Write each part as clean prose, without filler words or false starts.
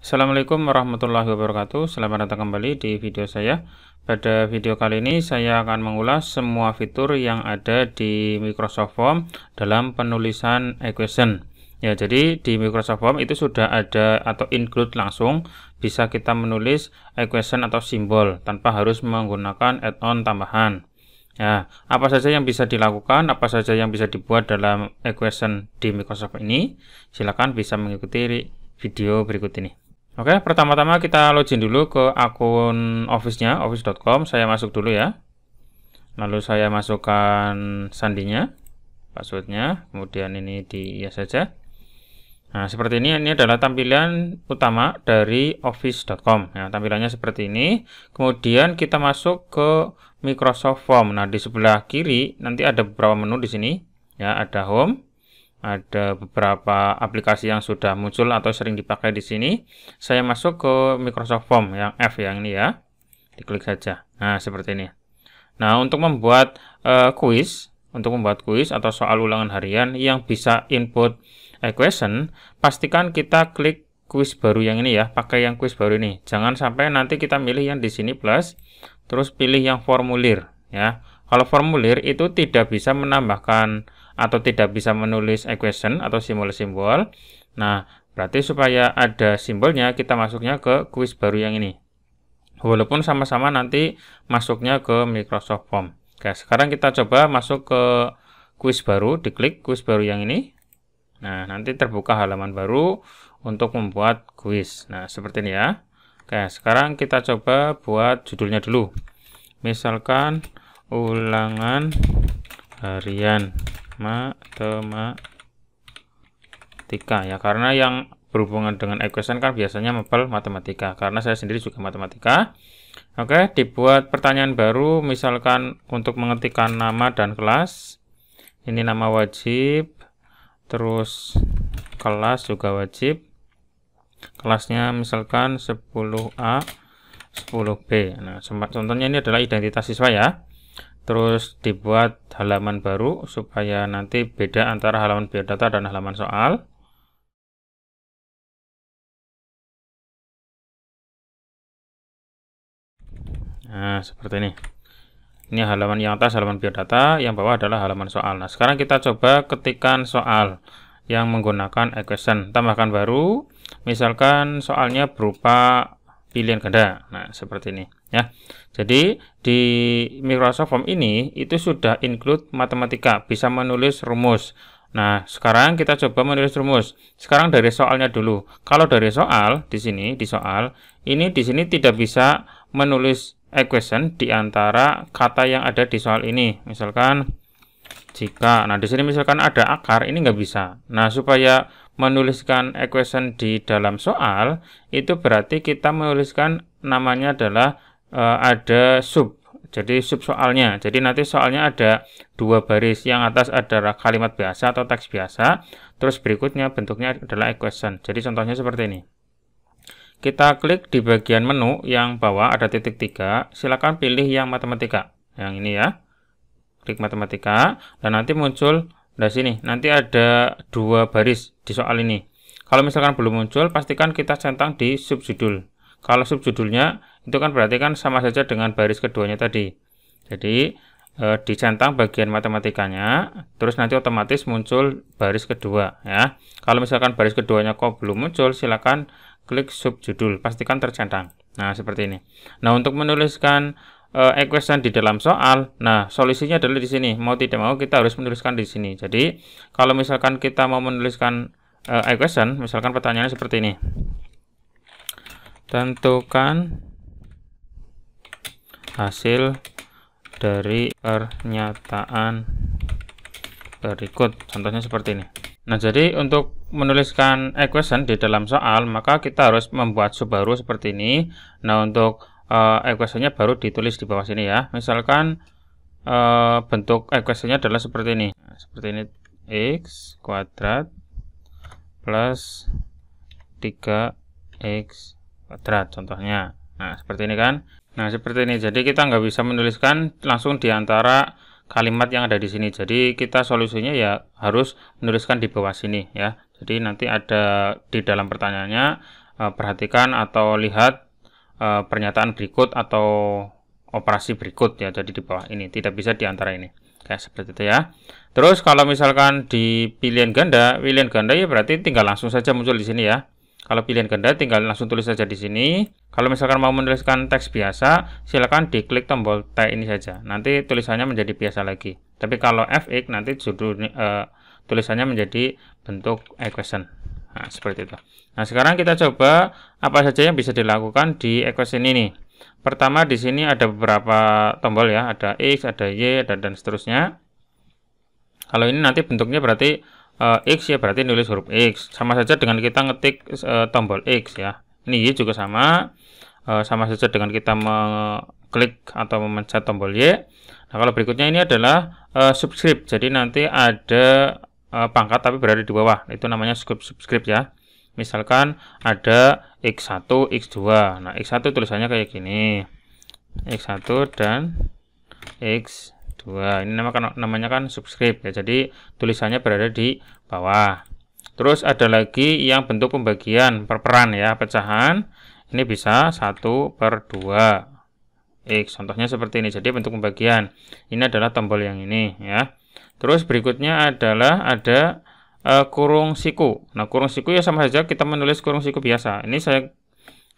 Assalamualaikum warahmatullahi wabarakatuh. Selamat datang kembali di video saya. Pada video kali ini saya akan mengulas semua fitur yang ada di Microsoft Form dalam penulisan equation. Ya, jadi di Microsoft Form itu sudah ada atau include langsung bisa kita menulis equation atau simbol tanpa harus menggunakan add-on tambahan. Ya, apa saja yang bisa dilakukan, apa saja yang bisa dibuat dalam equation di Microsoft ini, silakan bisa mengikuti video berikut ini. Oke, pertama-tama kita login dulu ke akun Office-nya, office.com. Saya masuk dulu ya. Lalu saya masukkan sandinya, passwordnya, kemudian ini di iya saja. Nah, seperti ini adalah tampilan utama dari office.com. Ya, tampilannya seperti ini. Kemudian kita masuk ke Microsoft Form. Nah, di sebelah kiri nanti ada beberapa menu di sini. Ya, ada Home. Ada beberapa aplikasi yang sudah muncul atau sering dipakai di sini. Saya masuk ke Microsoft Form yang F yang ini ya. Diklik saja. Nah, seperti ini. Nah, untuk membuat kuis atau soal ulangan harian yang bisa input equation, pastikan kita klik kuis baru yang ini ya, pakai yang kuis baru ini. Jangan sampai nanti kita milih yang di sini plus, terus pilih yang formulir ya. Kalau formulir itu tidak bisa menambahkan atau tidak bisa menulis equation atau simbol-simbol. Nah, berarti supaya ada simbolnya kita masuknya ke kuis baru yang ini. Walaupun sama-sama nanti masuknya ke Microsoft Form. Oke, sekarang kita coba masuk ke kuis baru, diklik kuis baru yang ini. Nah, nanti terbuka halaman baru untuk membuat kuis. Nah, seperti ini ya. Oke, sekarang kita coba buat judulnya dulu. Misalkan ulangan harian matematika ya, karena yang berhubungan dengan equation kan biasanya mapel matematika, karena saya sendiri juga matematika. Oke, dibuat pertanyaan baru, misalkan untuk mengetikkan nama dan kelas. Ini nama wajib, terus kelas juga wajib. Kelasnya misalkan 10A 10B. Nah, contohnya ini adalah identitas siswa ya. Terus dibuat halaman baru supaya nanti beda antara halaman biodata dan halaman soal. Nah, seperti ini. Ini halaman yang atas halaman biodata, yang bawah adalah halaman soal. Nah, sekarang kita coba ketikkan soal yang menggunakan equation. Tambahkan baru, misalkan soalnya berupa pilihan ganda. Nah, seperti ini ya. Jadi di Microsoft Form ini itu sudah include matematika, bisa menulis rumus. Nah, sekarang kita coba menulis rumus. Sekarang dari soalnya dulu. Kalau dari soal di sini di sini tidak bisa menulis equation di antara kata yang ada di soal ini. Misalkan jika, nah di sini misalkan ada akar, ini nggak bisa. Nah, supaya menuliskan equation di dalam soal, itu berarti kita menuliskan namanya adalah ada sub. Jadi sub soalnya. Jadi nanti soalnya ada dua baris. Yang atas adalah kalimat biasa atau teks biasa. Terus berikutnya bentuknya adalah equation. Jadi contohnya seperti ini. Kita klik di bagian menu yang bawah ada titik 3. Silakan pilih yang matematika. Yang ini ya. Klik matematika. Dan nanti muncul dari sini. Nanti ada dua baris di soal ini. Kalau misalkan belum muncul, pastikan kita centang di subjudul. Kalau subjudulnya itu kan berarti kan sama saja dengan baris keduanya tadi. Jadi dicentang bagian matematikanya, terus nanti otomatis muncul baris kedua ya. Kalau misalkan baris keduanya kok belum muncul, silakan klik subjudul, pastikan tercentang. Nah, seperti ini. Nah, untuk menuliskan equation di dalam soal, nah solusinya adalah di sini. Mau tidak mau kita harus menuliskan di sini. Jadi kalau misalkan kita mau menuliskan equation, misalkan pertanyaannya seperti ini. Tentukan hasil dari pernyataan berikut. Contohnya seperti ini. Nah, jadi untuk menuliskan equation di dalam soal, maka kita harus membuat sub baru seperti ini. Nah, untuk equation-nya baru ditulis di bawah sini ya. Misalkan bentuk equation-nya adalah seperti ini. Nah, seperti ini, x kuadrat plus 3x kuadrat contohnya. Nah, seperti ini kan. Nah, seperti ini. Jadi kita nggak bisa menuliskan langsung di antara kalimat yang ada di sini. Jadi kita solusinya ya harus menuliskan di bawah sini ya. Jadi nanti ada di dalam pertanyaannya perhatikan atau lihat pernyataan berikut atau operasi berikut ya. Jadi di bawah ini tidak bisa di antara ini. Kayak seperti itu ya. Terus kalau misalkan di pilihan ganda ya berarti tinggal langsung saja muncul di sini ya. Kalau pilihan ganda tinggal langsung tulis saja di sini. Kalau misalkan mau menuliskan teks biasa, silakan diklik tombol T ini saja. Nanti tulisannya menjadi biasa lagi. Tapi kalau FX nanti tulisannya menjadi bentuk equation. Nah, seperti itu. Nah, sekarang kita coba apa saja yang bisa dilakukan di equation ini. Pertama di sini ada beberapa tombol ya, ada X, ada Y, dan seterusnya. Kalau ini nanti bentuknya berarti X ya, berarti nulis huruf X. Sama saja dengan kita ngetik tombol X ya. Ini Y juga sama saja dengan kita mengklik atau memencet tombol Y. Nah, kalau berikutnya ini adalah subscript. Jadi nanti ada pangkat tapi berada di bawah. Itu namanya subscript ya. Misalkan ada X1, X2. Nah, X1 tulisannya kayak gini. X1 dan X2. Ini namanya kan subscript ya. Jadi tulisannya berada di bawah. Terus ada lagi yang bentuk pembagian perperan ya, pecahan. Ini bisa 1/2 X. Contohnya seperti ini. Jadi bentuk pembagian. Ini adalah tombol yang ini ya. Terus berikutnya adalah ada kurung siku. Nah, kurung siku ya sama saja kita menulis kurung siku biasa. Ini saya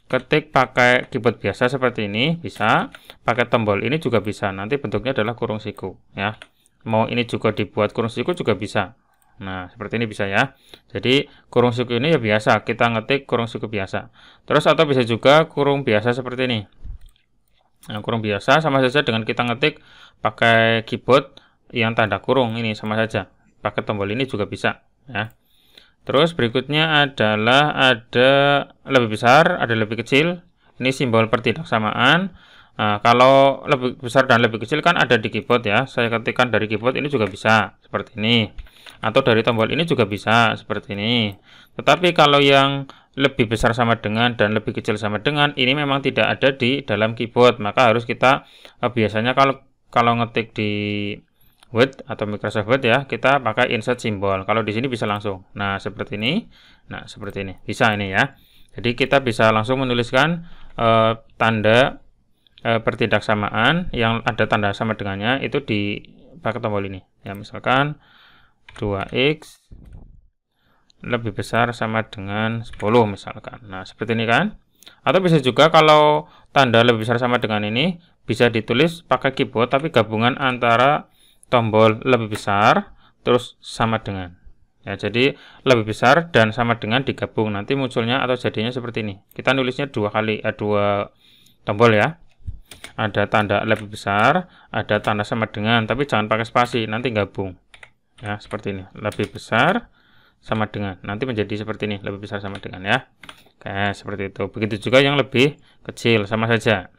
ketik pakai keyboard biasa seperti ini, bisa. Pakai tombol ini juga bisa. Nanti bentuknya adalah kurung siku ya. Mau ini juga dibuat kurung siku juga bisa. Nah, seperti ini bisa ya. Jadi kurung siku ini ya biasa, kita ngetik kurung siku biasa. Terus atau bisa juga kurung biasa seperti ini. Nah, kurung biasa sama saja dengan kita ngetik pakai keyboard yang tanda kurung, ini sama saja. Pakai tombol ini juga bisa ya. Terus berikutnya adalah ada lebih besar, ada lebih kecil. Ini simbol pertidaksamaan. Nah, kalau lebih besar dan lebih kecil kan ada di keyboard ya. Saya ketikkan dari keyboard ini juga bisa seperti ini. Atau dari tombol ini juga bisa seperti ini. Tetapi kalau yang lebih besar sama dengan dan lebih kecil sama dengan, ini memang tidak ada di dalam keyboard. Maka harus kita biasanya kalau ngetik di Word atau Microsoft Word ya, kita pakai insert simbol. Kalau di sini bisa langsung. Nah, seperti ini. Nah, seperti ini. Bisa ini ya. Jadi kita bisa langsung menuliskan tanda pertidaksamaan yang ada tanda sama dengannya itu di pakai tombol ini. Ya, misalkan 2x lebih besar sama dengan 10 misalkan. Nah, seperti ini kan. Atau bisa juga kalau tanda lebih besar sama dengan ini bisa ditulis pakai keyboard tapi gabungan antara tombol lebih besar terus sama dengan ya, jadi lebih besar dan sama dengan digabung, nanti munculnya atau jadinya seperti ini. Kita nulisnya dua tombol ya, ada tanda lebih besar, ada tanda sama dengan, tapi jangan pakai spasi, nanti gabung ya, seperti ini, lebih besar sama dengan, nanti menjadi seperti ini, lebih besar sama dengan ya. Oke, seperti itu. Begitu juga yang lebih kecil, sama saja.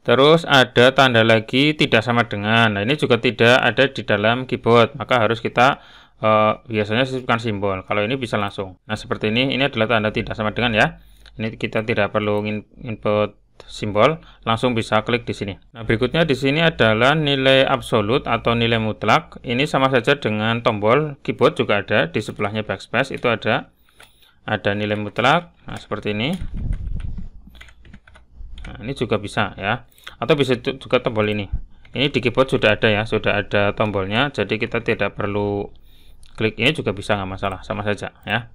Terus ada tanda lagi tidak sama dengan. Nah, ini juga tidak ada di dalam keyboard, maka harus kita biasanya sisipkan simbol. Kalau ini bisa langsung. Nah, seperti ini adalah tanda tidak sama dengan ya. Ini kita tidak perlu input simbol, langsung bisa klik di sini. Nah, berikutnya di sini adalah nilai absolut atau nilai mutlak. Ini sama saja dengan tombol keyboard juga ada di sebelahnya backspace, itu ada nilai mutlak. Nah, seperti ini. Nah, ini juga bisa ya. Atau bisa juga tombol ini. Ini di keyboard sudah ada ya, sudah ada tombolnya, jadi kita tidak perlu klik ini juga bisa, nggak masalah, sama saja ya.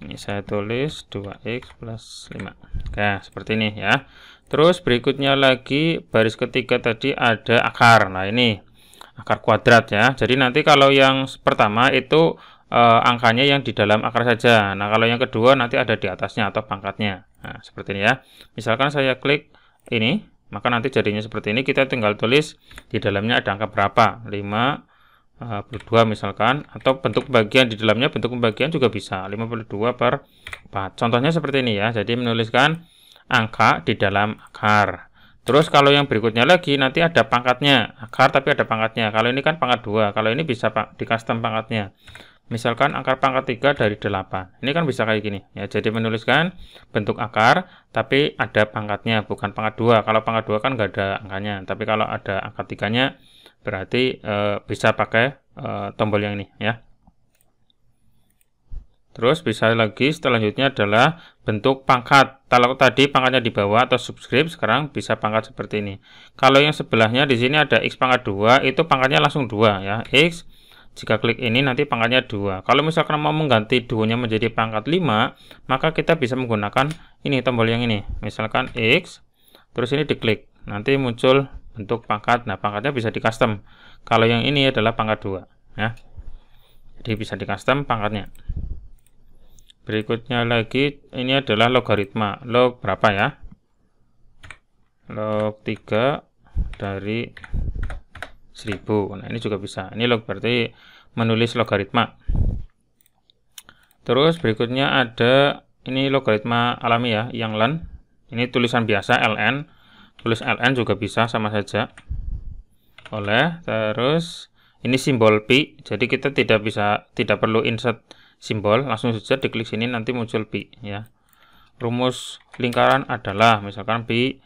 Ini saya tulis 2x plus 5. Oke, seperti ini ya. Terus berikutnya lagi baris ketiga tadi ada akar. Nah, ini akar kuadrat ya. Jadi nanti kalau yang pertama itu angkanya yang di dalam akar saja. Nah, kalau yang kedua nanti ada di atasnya atau pangkatnya. Nah, seperti ini ya. Misalkan saya klik ini, maka nanti jadinya seperti ini. Kita tinggal tulis di dalamnya ada angka berapa, 52 misalkan, atau bentuk pembagian di dalamnya, bentuk pembagian juga bisa 52/4. Contohnya seperti ini ya. Jadi menuliskan angka di dalam akar. Terus kalau yang berikutnya lagi nanti ada pangkatnya, akar tapi ada pangkatnya. Kalau ini kan pangkat 2, kalau ini bisa di custom pangkatnya. Misalkan akar pangkat 3 dari 8. Ini kan bisa kayak gini ya. Jadi menuliskan bentuk akar tapi ada pangkatnya, bukan pangkat 2. Kalau pangkat 2 kan nggak ada angkanya. Tapi kalau ada angka 3-nya berarti bisa pakai tombol yang ini ya. Terus bisa lagi selanjutnya adalah bentuk pangkat. Kalau tadi pangkatnya di bawah atau subscribe, sekarang bisa pangkat seperti ini. Kalau yang sebelahnya di sini ada X pangkat 2, itu pangkatnya langsung 2 ya. X, jika klik ini nanti pangkatnya 2. Kalau misalkan mau mengganti 2-nya menjadi pangkat 5, maka kita bisa menggunakan ini tombol yang ini. Misalkan X, terus ini diklik. Nanti muncul bentuk pangkat. Nah, pangkatnya bisa di custom. Kalau yang ini adalah pangkat 2 ya. Jadi bisa di custom pangkatnya. Berikutnya lagi ini adalah logaritma. Log berapa ya? Log 3 dari 1000. Nah, ini juga bisa. Ini log berarti menulis logaritma. Terus berikutnya ada ini logaritma alami ya, yang ln. Ini tulisan biasa ln. Tulis ln juga bisa sama saja. Boleh. Terus ini simbol pi. Jadi kita tidak perlu insert simbol, langsung saja diklik sini nanti muncul pi ya. Rumus lingkaran adalah misalkan pi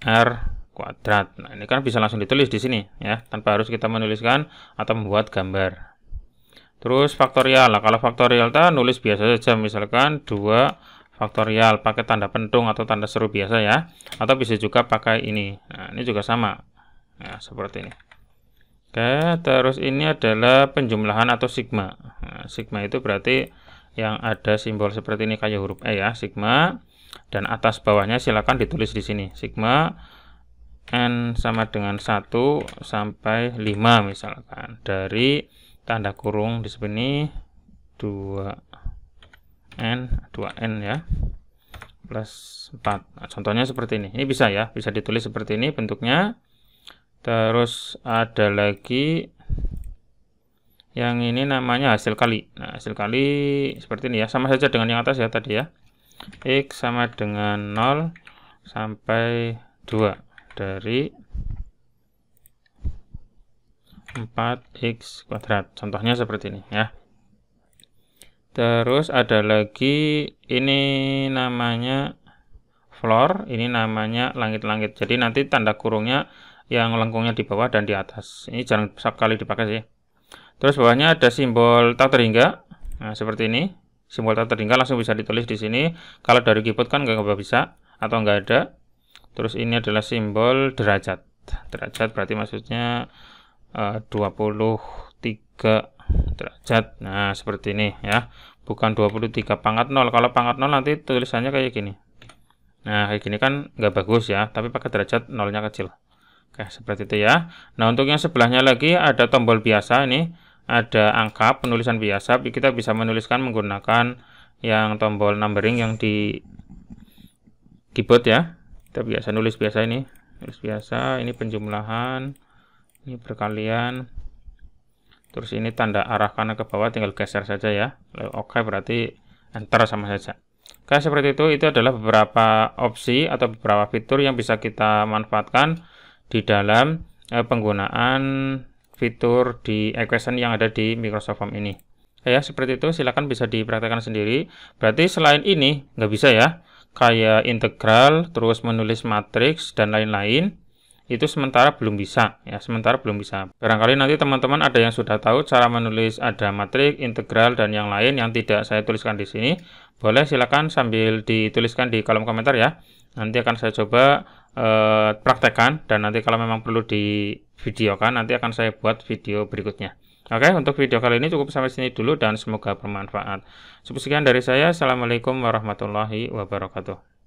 r kuadrat. Nah, ini kan bisa langsung ditulis di sini ya, tanpa harus kita menuliskan atau membuat gambar. Terus faktorial. Nah, kalau faktorial kita nulis biasa saja, misalkan 2 faktorial pakai tanda pentung atau tanda seru biasa ya, atau bisa juga pakai ini. Nah, ini juga sama ya, seperti ini. Oke, terus ini adalah penjumlahan atau sigma. Nah, sigma itu berarti yang ada simbol seperti ini kayak huruf E ya, sigma. Dan atas bawahnya silakan ditulis di sini. Sigma n sama dengan 1 sampai 5 misalkan. Dari tanda kurung di sini 2n ya. Plus 4. Nah, contohnya seperti ini. Ini bisa ya, bisa ditulis seperti ini bentuknya. Terus ada lagi yang ini namanya hasil kali. Nah, hasil kali seperti ini ya, sama saja dengan yang atas ya tadi ya. X sama dengan 0 sampai 2 dari 4x kuadrat. Contohnya seperti ini ya. Terus ada lagi ini namanya floor, ini namanya langit-langit. Jadi nanti tanda kurungnya yang lengkungnya di bawah dan di atas. Ini jarang sekali dipakai sih. Terus bawahnya ada simbol tak terhingga. Nah, seperti ini. Simbol tak terhingga langsung bisa ditulis di sini. Kalau dari keyboard kan nggak bisa atau nggak ada. Terus ini adalah simbol derajat. Derajat berarti maksudnya 23 derajat. Nah, seperti ini ya. Bukan 23 pangkat 0. Kalau pangkat 0 nanti tulisannya kayak gini. Nah, kayak gini kan nggak bagus ya. Tapi pakai derajat 0-nya kecil. Oke, seperti itu ya. Nah, untuk yang sebelahnya lagi ada tombol biasa ini, ada angka penulisan biasa. Kita bisa menuliskan menggunakan yang tombol numbering yang di keyboard ya. Kita biasa nulis biasa ini. Nulis biasa, ini penjumlahan, ini perkalian. Terus ini tanda arah kanan ke bawah tinggal geser saja ya. Lalu oke, berarti enter sama saja. Oke, seperti itu adalah beberapa opsi atau beberapa fitur yang bisa kita manfaatkan di dalam penggunaan fitur di equation yang ada di Microsoft Form ini. Ya, seperti itu, silakan bisa dipraktekkan sendiri. Berarti selain ini nggak bisa ya, kayak integral, terus menulis matriks dan lain-lain, itu sementara belum bisa ya, sementara belum bisa. Barangkali nanti teman-teman ada yang sudah tahu cara menulis ada matriks, integral dan yang lain yang tidak saya tuliskan di sini. Boleh silakan sambil dituliskan di kolom komentar ya. Nanti akan saya coba praktekkan, dan nanti kalau memang perlu di videokan nanti akan saya buat video berikutnya. Oke, untuk video kali ini cukup sampai sini dulu dan semoga bermanfaat. Sekian dari saya. Assalamualaikum warahmatullahi wabarakatuh.